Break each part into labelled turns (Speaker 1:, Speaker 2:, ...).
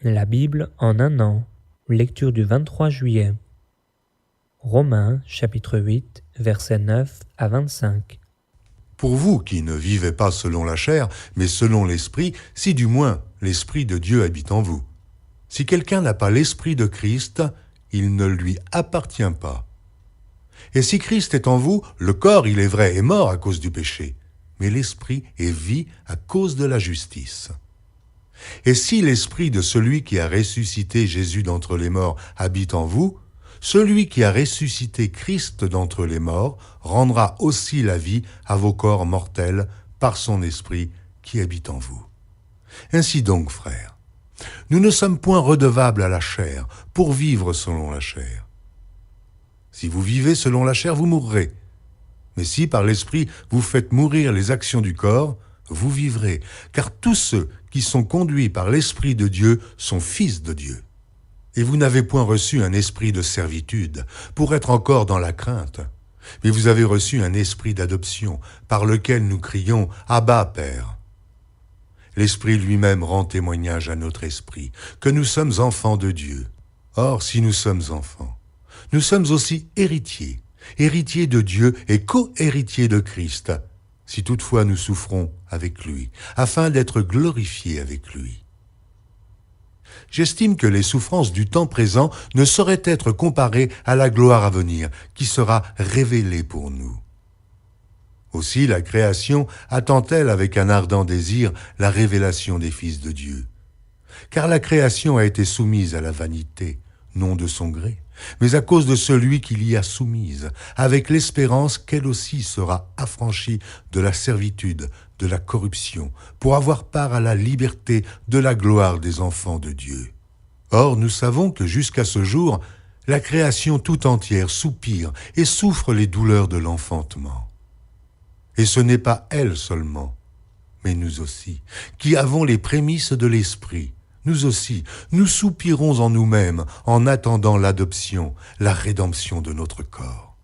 Speaker 1: La Bible en un an. Lecture du 23 juillet. Romains chapitre 8, versets 9 à 25.
Speaker 2: Pour vous qui ne vivez pas selon la chair, mais selon l'Esprit, si du moins l'Esprit de Dieu habite en vous. Si quelqu'un n'a pas l'Esprit de Christ, il ne lui appartient pas. Et si Christ est en vous, le corps, il est vrai, est mort à cause du péché, mais l'Esprit est vie à cause de la justice. Et si l'Esprit de celui qui a ressuscité Jésus d'entre les morts habite en vous, celui qui a ressuscité Christ d'entre les morts rendra aussi la vie à vos corps mortels par son Esprit qui habite en vous. Ainsi donc, frères, nous ne sommes point redevables à la chair pour vivre selon la chair. Si vous vivez selon la chair, vous mourrez. Mais si par l'Esprit vous faites mourir les actions du corps, vous vivrez, car tous ceux qui sont conduits par l'Esprit de Dieu sont fils de Dieu. Et vous n'avez point reçu un esprit de servitude pour être encore dans la crainte, mais vous avez reçu un esprit d'adoption par lequel nous crions « Abba, Père ». L'Esprit lui-même rend témoignage à notre esprit que nous sommes enfants de Dieu. Or, si nous sommes enfants, nous sommes aussi héritiers, héritiers de Dieu et co-héritiers de Christ, si toutefois nous souffrons avec lui, afin d'être glorifiés avec lui. J'estime que les souffrances du temps présent ne sauraient être comparées à la gloire à venir, qui sera révélée pour nous. Aussi la création attend-elle avec un ardent désir la révélation des fils de Dieu. Car la création a été soumise à la vanité, non de son gré, mais à cause de celui qui l'y a soumise, avec l'espérance qu'elle aussi sera affranchie de la servitude, de la corruption, pour avoir part à la liberté de la gloire des enfants de Dieu. Or, nous savons que jusqu'à ce jour, la création tout entière soupire et souffre les douleurs de l'enfantement. Et ce n'est pas elle seulement, mais nous aussi, qui avons les prémices de l'Esprit. Nous aussi, nous soupirons en nous-mêmes en attendant l'adoption, la rédemption de notre corps.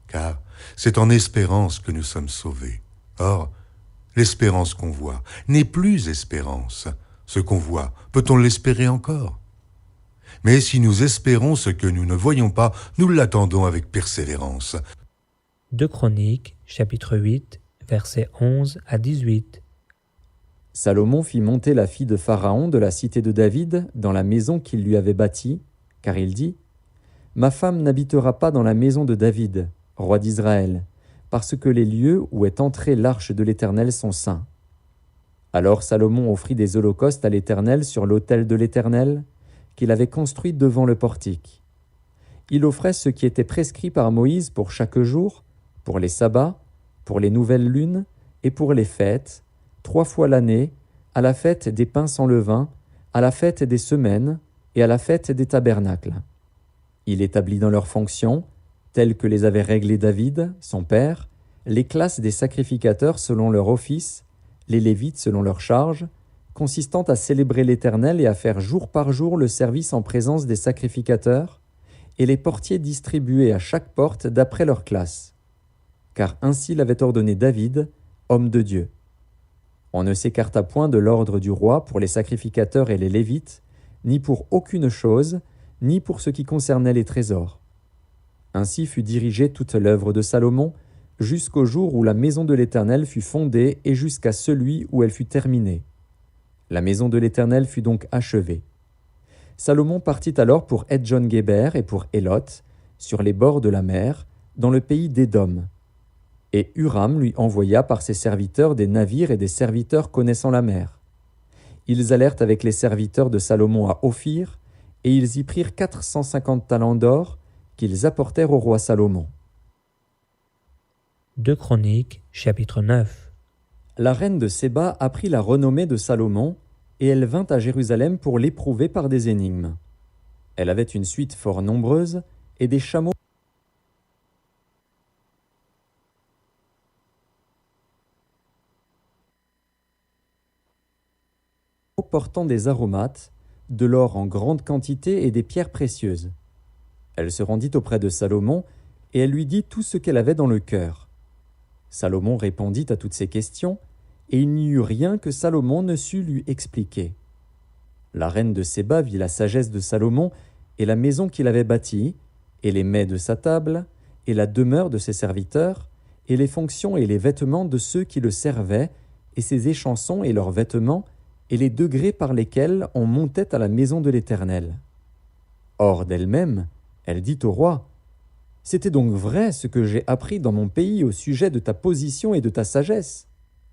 Speaker 2: Car c'est en espérance que nous sommes sauvés. Or, l'espérance qu'on voit n'est plus espérance. Ce qu'on voit, peut-on l'espérer encore? Mais si nous espérons ce que nous ne voyons pas, nous l'attendons avec persévérance.
Speaker 1: 2 Chroniques, chapitre 8, versets 11 à 18.
Speaker 3: Salomon fit monter la fille de Pharaon de la cité de David dans la maison qu'il lui avait bâtie, car il dit « Ma femme n'habitera pas dans la maison de David, roi d'Israël, parce que les lieux où est entrée l'arche de l'Éternel sont saints. » Alors Salomon offrit des holocaustes à l'Éternel sur l'autel de l'Éternel, qu'il avait construit devant le portique. Il offrait ce qui était prescrit par Moïse pour chaque jour, pour les sabbats, pour les nouvelles lunes et pour les fêtes, 3 fois l'année, à la fête des pains sans levain, à la fête des semaines et à la fête des tabernacles. Il établit dans leurs fonctions, telles que les avait réglées David, son père, les classes des sacrificateurs selon leur office, les Lévites selon leur charge, consistant à célébrer l'Éternel et à faire jour par jour le service en présence des sacrificateurs, et les portiers distribués à chaque porte d'après leur classe. Car ainsi l'avait ordonné David, homme de Dieu. On ne s'écarta point de l'ordre du roi pour les sacrificateurs et les Lévites, ni pour aucune chose, ni pour ce qui concernait les trésors. Ainsi fut dirigée toute l'œuvre de Salomon, jusqu'au jour où la maison de l'Éternel fut fondée et jusqu'à celui où elle fut terminée. La maison de l'Éternel fut donc achevée. Salomon partit alors pour Edjon-Guéber et pour Élot, sur les bords de la mer, dans le pays d'Édom. Et Huram lui envoya par ses serviteurs des navires et des serviteurs connaissant la mer. Ils allèrent avec les serviteurs de Salomon à Ophir, et ils y prirent 450 talents d'or qu'ils apportèrent au roi Salomon.
Speaker 1: 2 Chroniques, chapitre 9.
Speaker 3: La reine de Séba apprit la renommée de Salomon, et elle vint à Jérusalem pour l'éprouver par des énigmes. Elle avait une suite fort nombreuse, et des chameaux portant des aromates, de l'or en grande quantité et des pierres précieuses. Elle se rendit auprès de Salomon, et elle lui dit tout ce qu'elle avait dans le cœur. Salomon répondit à toutes ces questions, et il n'y eut rien que Salomon ne sût lui expliquer. La reine de Séba vit la sagesse de Salomon et la maison qu'il avait bâtie, et les mets de sa table, et la demeure de ses serviteurs, et les fonctions et les vêtements de ceux qui le servaient, et ses échansons et leurs vêtements, et les degrés par lesquels on montait à la maison de l'Éternel. Or d'elle-même, elle dit au roi, « C'était donc vrai ce que j'ai appris dans mon pays au sujet de ta position et de ta sagesse.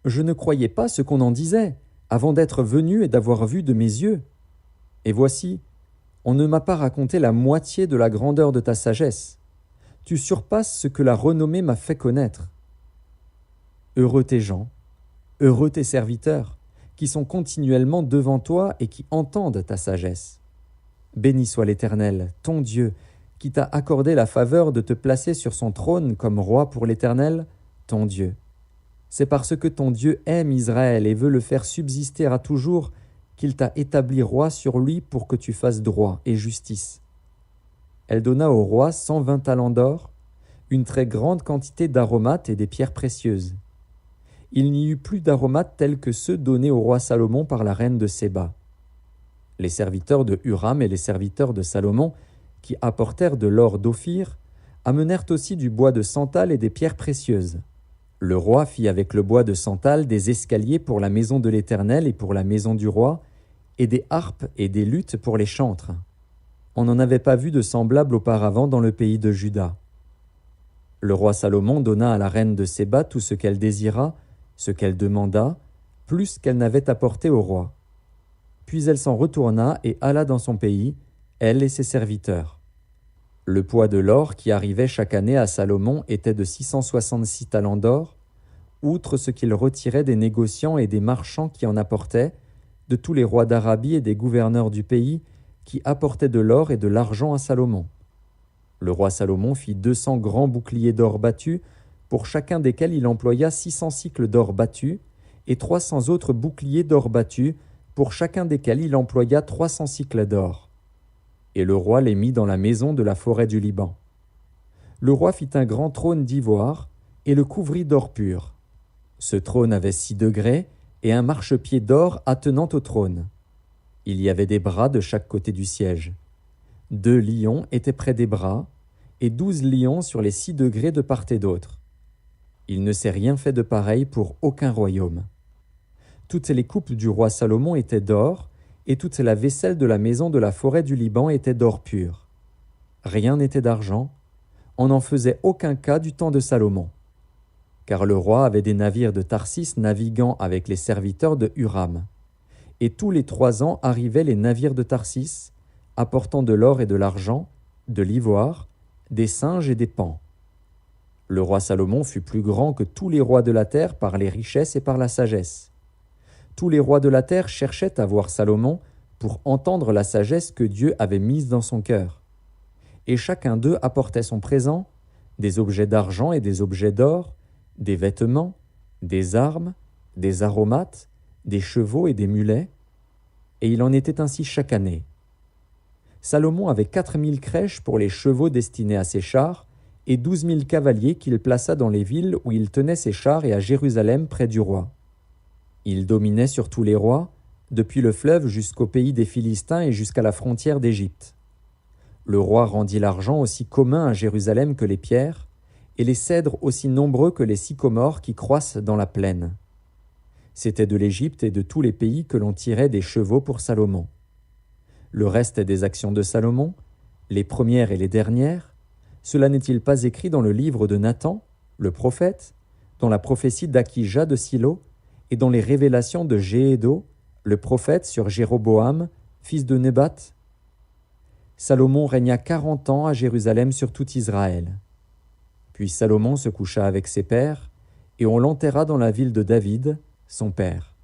Speaker 3: Je ne croyais pas ce qu'on en disait, avant d'être venu et d'avoir vu de mes yeux. Et voici, on ne m'a pas raconté la moitié de la grandeur de ta sagesse. Tu surpasses ce que la renommée m'a fait connaître. Heureux tes gens, heureux tes serviteurs, qui sont continuellement devant toi et qui entendent ta sagesse. Béni soit l'Éternel, ton Dieu, qui t'a accordé la faveur de te placer sur son trône comme roi pour l'Éternel, ton Dieu. C'est parce que ton Dieu aime Israël et veut le faire subsister à toujours qu'il t'a établi roi sur lui pour que tu fasses droit et justice. Elle donna au roi 120 talents d'or, une très grande quantité d'aromates et des pierres précieuses. Il n'y eut plus d'aromates tels que ceux donnés au roi Salomon par la reine de Séba. Les serviteurs de Huram et les serviteurs de Salomon, qui apportèrent de l'or d'Ophir, amenèrent aussi du bois de santal et des pierres précieuses. Le roi fit avec le bois de santal des escaliers pour la maison de l'Éternel et pour la maison du roi, et des harpes et des luttes pour les chantres. On n'en avait pas vu de semblable auparavant dans le pays de Juda. Le roi Salomon donna à la reine de Séba tout ce qu'elle désira, ce qu'elle demanda, plus qu'elle n'avait apporté au roi. Puis elle s'en retourna et alla dans son pays, elle et ses serviteurs. Le poids de l'or qui arrivait chaque année à Salomon était de 666 talents d'or, outre ce qu'il retirait des négociants et des marchands qui en apportaient, de tous les rois d'Arabie et des gouverneurs du pays qui apportaient de l'or et de l'argent à Salomon. Le roi Salomon fit 200 grands boucliers d'or battus, pour chacun desquels il employa 600 cycles d'or battus, et 300 autres boucliers d'or battus, pour chacun desquels il employa 300 cycles d'or. Et le roi les mit dans la maison de la forêt du Liban. Le roi fit un grand trône d'ivoire, et le couvrit d'or pur. Ce trône avait 6 degrés, et un marchepied d'or attenant au trône. Il y avait des bras de chaque côté du siège. 2 lions étaient près des bras, et 12 lions sur les 6 degrés de part et d'autre. Il ne s'est rien fait de pareil pour aucun royaume. Toutes les coupes du roi Salomon étaient d'or, et toute la vaisselle de la maison de la forêt du Liban était d'or pur. Rien n'était d'argent, on n'en faisait aucun cas du temps de Salomon. Car le roi avait des navires de Tarsis naviguant avec les serviteurs de Huram. Et tous les 3 ans arrivaient les navires de Tarsis, apportant de l'or et de l'argent, de l'ivoire, des singes et des paons. Le roi Salomon fut plus grand que tous les rois de la terre par les richesses et par la sagesse. Tous les rois de la terre cherchaient à voir Salomon pour entendre la sagesse que Dieu avait mise dans son cœur. Et chacun d'eux apportait son présent, des objets d'argent et des objets d'or, des vêtements, des armes, des aromates, des chevaux et des mulets, et il en était ainsi chaque année. Salomon avait 4000 crèches pour les chevaux destinés à ses chars, et 12 000 cavaliers qu'il plaça dans les villes où il tenait ses chars et à Jérusalem près du roi. Il dominait sur tous les rois, depuis le fleuve jusqu'au pays des Philistins et jusqu'à la frontière d'Égypte. Le roi rendit l'argent aussi commun à Jérusalem que les pierres, et les cèdres aussi nombreux que les sycomores qui croissent dans la plaine. C'était de l'Égypte et de tous les pays que l'on tirait des chevaux pour Salomon. Le reste des actions de Salomon, les premières et les dernières, cela n'est-il pas écrit dans le livre de Nathan, le prophète, dans la prophétie d'Akija de Silo, et dans les révélations de Jéhédo, le prophète sur Jéroboam, fils de Nébat? Salomon régna 40 ans à Jérusalem sur tout Israël. Puis Salomon se coucha avec ses pères, et on l'enterra dans la ville de David, son père.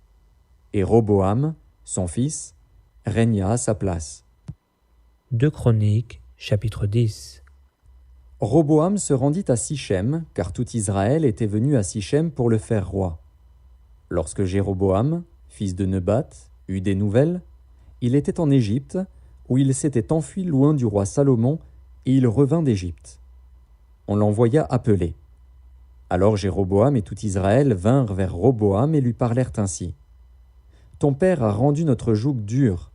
Speaker 3: Et Roboam, son fils, régna à sa place.
Speaker 1: 2 Chroniques, chapitre 10.
Speaker 3: Roboam se rendit à Sichem, car tout Israël était venu à Sichem pour le faire roi. Lorsque Jéroboam, fils de Nebat, eut des nouvelles, il était en Égypte, où il s'était enfui loin du roi Salomon, et il revint d'Égypte. On l'envoya appeler. Alors Jéroboam et tout Israël vinrent vers Roboam et lui parlèrent ainsi. « Ton père a rendu notre joug dur.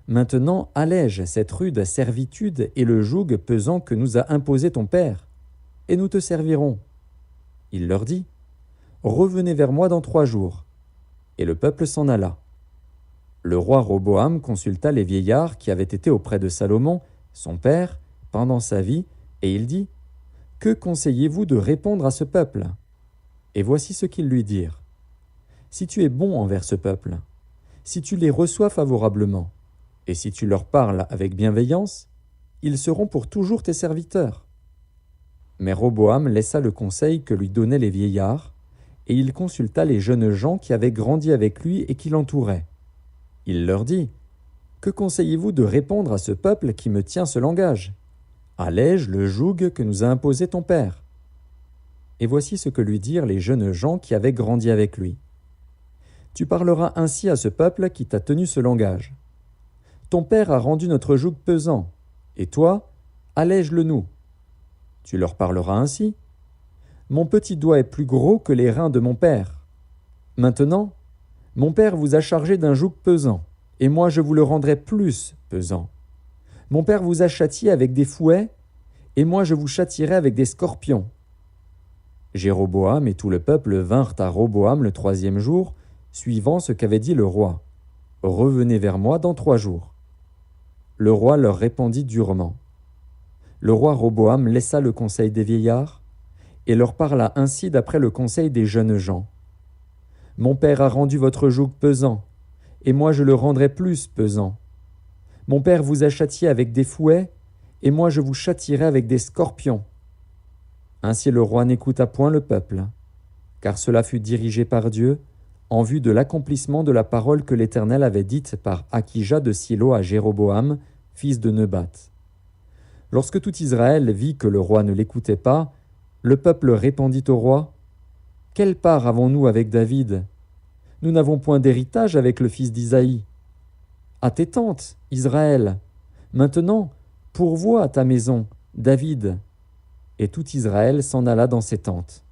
Speaker 3: Maintenant allège cette rude servitude et le joug pesant que nous a imposé ton père, et nous te servirons. » Il leur dit, « Revenez vers moi dans 3 jours. » Et le peuple s'en alla. Le roi Roboam consulta les vieillards qui avaient été auprès de Salomon, son père, pendant sa vie, et il dit, « Que conseillez-vous de répondre à ce peuple ?» Et voici ce qu'ils lui dirent. « Si tu es bon envers ce peuple, si tu les reçois favorablement, et si tu leur parles avec bienveillance, ils seront pour toujours tes serviteurs. » Mais Roboam laissa le conseil que lui donnaient les vieillards, et il consulta les jeunes gens qui avaient grandi avec lui et qui l'entouraient. Il leur dit, « Que conseillez-vous de répondre à ce peuple qui me tient ce langage ? Allège le joug que nous a imposé ton père. » Et voici ce que lui dirent les jeunes gens qui avaient grandi avec lui. « Tu parleras ainsi à ce peuple qui t'a tenu ce langage. Ton père a rendu notre joug pesant, et toi, allège-le nous. Tu leur parleras ainsi. Mon petit doigt est plus gros que les reins de mon père. Maintenant, mon père vous a chargé d'un joug pesant, et moi je vous le rendrai plus pesant. Mon père vous a châtié avec des fouets, et moi je vous châtierai avec des scorpions. » Jéroboam et tout le peuple vinrent à Roboam le 3e jour, suivant ce qu'avait dit le roi. « Revenez vers moi dans 3 jours. » Le roi leur répondit durement. Le roi Roboam laissa le conseil des vieillards, et leur parla ainsi d'après le conseil des jeunes gens. « Mon père a rendu votre joug pesant, et moi je le rendrai plus pesant. Mon père vous a châtié avec des fouets, et moi je vous châtierai avec des scorpions. » Ainsi le roi n'écouta point le peuple, car cela fut dirigé par Dieu, en vue de l'accomplissement de la parole que l'Éternel avait dite par Akija de Silo à Jéroboam, fils de Nebat. Lorsque tout Israël vit que le roi ne l'écoutait pas, le peuple répondit au roi, « Quelle part avons-nous avec David ? Nous n'avons point d'héritage avec le fils d'Isaïe. À tes tentes, Israël, maintenant, pourvois à ta maison, David. » Et tout Israël s'en alla dans ses tentes.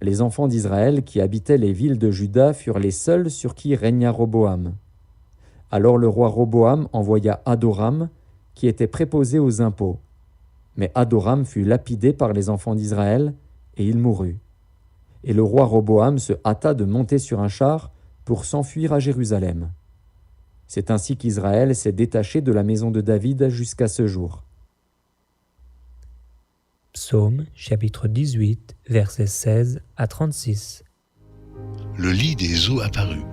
Speaker 3: Les enfants d'Israël qui habitaient les villes de Juda furent les seuls sur qui régna Roboam. Alors le roi Roboam envoya Adoram, qui était préposé aux impôts. Mais Adoram fut lapidé par les enfants d'Israël, et il mourut. Et le roi Roboam se hâta de monter sur un char pour s'enfuir à Jérusalem. C'est ainsi qu'Israël s'est détaché de la maison de David jusqu'à ce jour.
Speaker 1: Psaume chapitre 18, versets 16 à 36.
Speaker 4: Le lit des eaux apparut.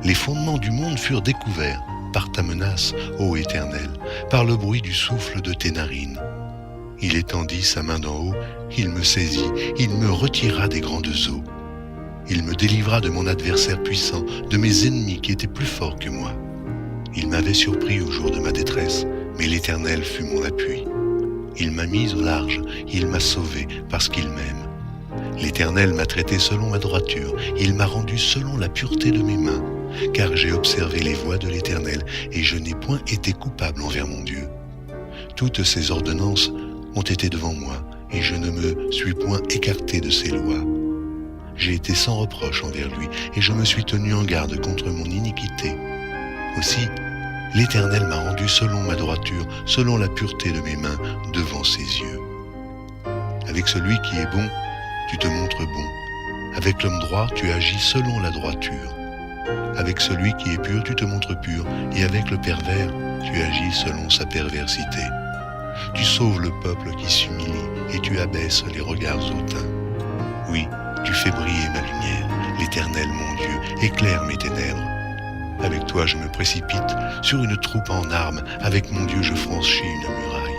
Speaker 4: Les fondements du monde furent découverts par ta menace, ô Éternel, par le bruit du souffle de tes narines. Il étendit sa main d'en haut, il me saisit, il me retira des grandes eaux. Il me délivra de mon adversaire puissant, de mes ennemis qui étaient plus forts que moi. Il m'avait surpris au jour de ma détresse, mais l'Éternel fut mon appui. Il m'a mis au large, il m'a sauvé parce qu'il m'aime. L'Éternel m'a traité selon ma droiture, il m'a rendu selon la pureté de mes mains, car j'ai observé les voies de l'Éternel et je n'ai point été coupable envers mon Dieu. Toutes ses ordonnances ont été devant moi et je ne me suis point écarté de ses lois. J'ai été sans reproche envers lui et je me suis tenu en garde contre mon iniquité. Aussi, l'Éternel m'a rendu selon ma droiture, selon la pureté de mes mains devant ses yeux. Avec celui qui est bon, tu te montres bon. Avec l'homme droit, tu agis selon la droiture. Avec celui qui est pur, tu te montres pur, et avec le pervers, tu agis selon sa perversité. Tu sauves le peuple qui s'humilie, et tu abaisses les regards hautains. Oui, tu fais briller ma lumière, l'Éternel mon Dieu, éclaire mes ténèbres. Avec toi je me précipite sur une troupe en armes, avec mon Dieu je franchis une muraille.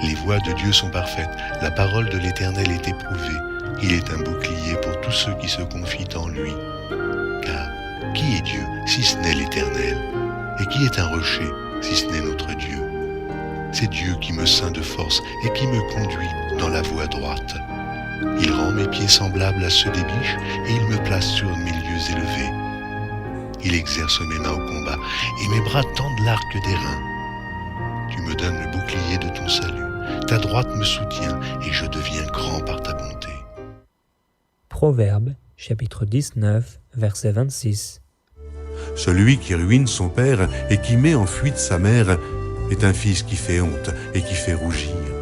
Speaker 4: Les voies de Dieu sont parfaites, la parole de l'Éternel est éprouvée. Il est un bouclier pour tous ceux qui se confient en lui. Car qui est Dieu si ce n'est l'Éternel? Et qui est un rocher si ce n'est notre Dieu? C'est Dieu qui me ceint de force et qui me conduit dans la voie droite. Il rend mes pieds semblables à ceux des biches et il me place sur mes lieux élevés. Il exerce mes mains au combat et mes bras tendent l'arc d'airain. Tu me donnes le bouclier de ton salut. Ta droite me soutient et je deviens grand par ta bonté.
Speaker 1: Proverbes, chapitre 19, verset 26.
Speaker 2: Celui qui ruine son père et qui met en fuite sa mère est un fils qui fait honte et qui fait rougir.